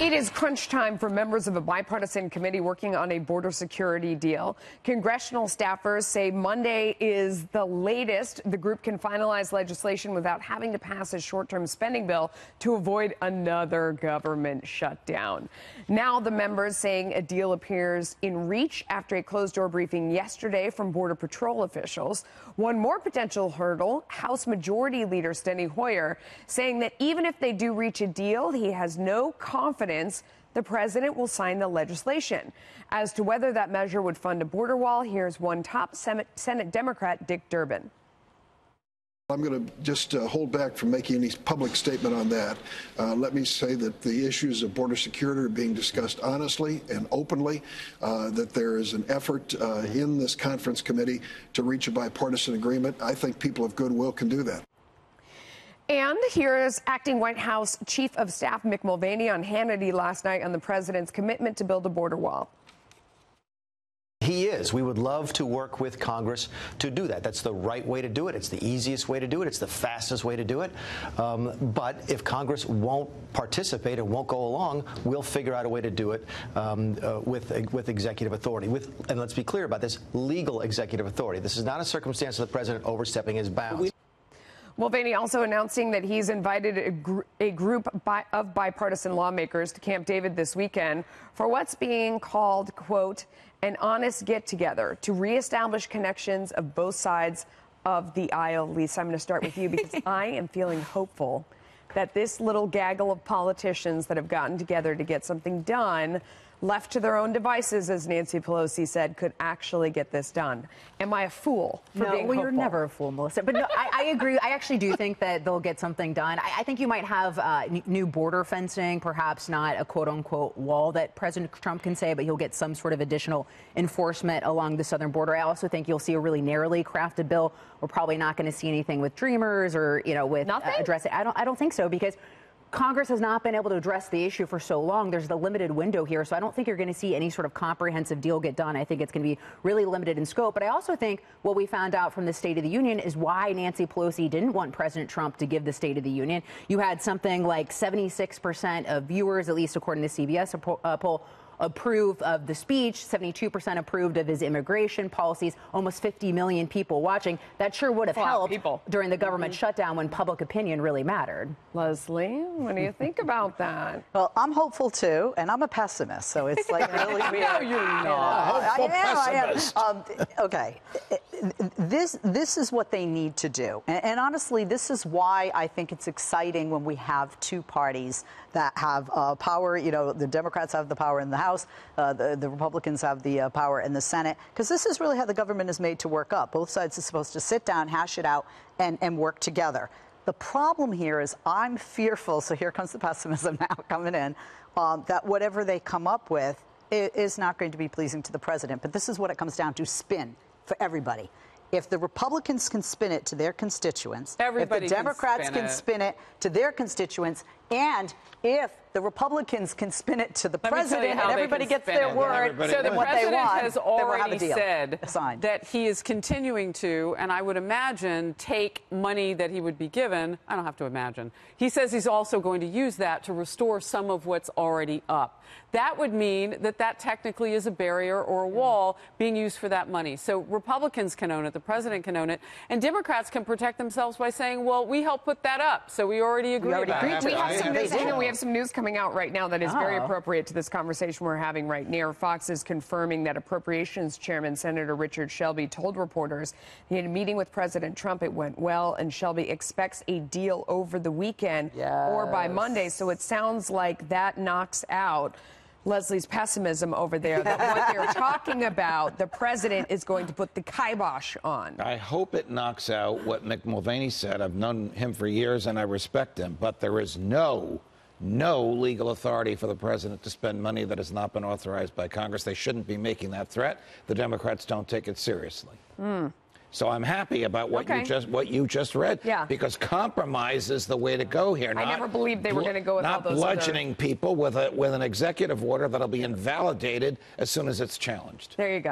It is crunch time for members of a bipartisan committee working on a border security deal. Congressional staffers say Monday is the latest the group can finalize legislation without having to pass a short-term spending bill to avoid another government shutdown. Now the members saying a deal appears in reach after a closed-door briefing yesterday from Border Patrol officials. One more potential hurdle, House Majority Leader Steny Hoyer saying that even if they do reach a deal, he has no confidence the president will sign the legislation. As to whether that measure would fund a border wall, here's one top Senate Democrat, Dick Durbin. I'm going to just hold back from making any public statement on that. Let me say that the issues of border security are being discussed honestly and openly, that there is an effort in this conference committee to reach a bipartisan agreement. I think people of goodwill can do that. And here's acting White House Chief of Staff Mick Mulvaney on Hannity last night on the president's commitment to build a border wall. He is. We would love to work with Congress to do that. That's the right way to do it. It's the easiest way to do it. It's the fastest way to do it. But if Congress won't participate and won't go along, we'll figure out a way to do it with executive authority. And let's be clear about this, legal executive authority. This is not a circumstance of the president overstepping his bounds. Mulvaney also announcing that he's invited a group of bipartisan lawmakers to Camp David this weekend for what's being called, quote, an honest get-together to reestablish connections of both sides of the aisle. Lisa, I'm going to start with you because I am feeling hopeful that this little gaggle of politicians that have gotten together to get something done, left to their own devices, as Nancy Pelosi said, could actually get this done. Am I a fool for being hopeful? You're never a fool, Melissa. But no, I agree. I actually do think that they'll get something done. I think you might have new border fencing, perhaps not a quote-unquote wall that President Trump can say, but he'll get some sort of additional enforcement along the southern border. I also think you'll see a really narrowly crafted bill. We're probably not going to see anything with Dreamers or, with addressing. I don't think so, because Congress has not been able to address the issue for so long. There's the limited window here, so I don't think you're going to see any sort of comprehensive deal get done. I think it's going to be really limited in scope. But I also think what we found out from the State of the Union is why Nancy Pelosi didn't want President Trump to give the State of the Union. You had something like 76% of viewers, at least according to CBS poll, approved of the speech, 72% approved of his immigration policies, almost 50 million people watching. That sure would have helped during the government shutdown when public opinion really mattered. Leslie, what do you think about that? Well, I'm hopeful too, and I'm a pessimist, so it's like really weird. No, you're not. I am. Okay, this is what they need to do, and honestly, this is why I think it's exciting when we have two parties that have power. The Democrats have the power in the House. The Republicans have the power in the Senate, because this is really how the government is made to work up. Both sides are supposed to sit down, hash it out, and work together. The problem here is I'm fearful, so here comes the pessimism now coming in, that whatever they come up with is not going to be pleasing to the president. But this is what it comes down to: spin for everybody. If the Republicans can spin it to their constituents, if the Democrats can spin it to their constituents, and if the Republicans can spin it to the president and everybody gets their word and what they want, has already said that he is continuing to, and I would imagine, take money that he would be given. I don't have to imagine. He says he's also going to use that to restore some of what's already up. That would mean that technically is a barrier or a wall being used for that money. So Republicans can own it, the president can own it, and Democrats can protect themselves by saying, well, we helped put that up, so we already agreed about it. We have some news coming out right now that is very appropriate to this conversation we're having right now. Fox is confirming that Appropriations Chairman Senator Richard Shelby told reporters he had a meeting with President Trump. It went well, and Shelby expects a deal over the weekend or by Monday. So it sounds like that knocks out Leslie's pessimism over there, that what they're talking about, the president is going to put the kibosh on. I hope it knocks out what Mick Mulvaney said. I've known him for years and I respect him, but there is no legal authority for the president to spend money that has not been authorized by Congress. They shouldn't be making that threat. The Democrats don't take it seriously. So I'm happy about what you just read, because compromise is the way to go here. I never believed they were going to go with all those bludgeoning people with an executive order that'll be invalidated as soon as it's challenged. There you go.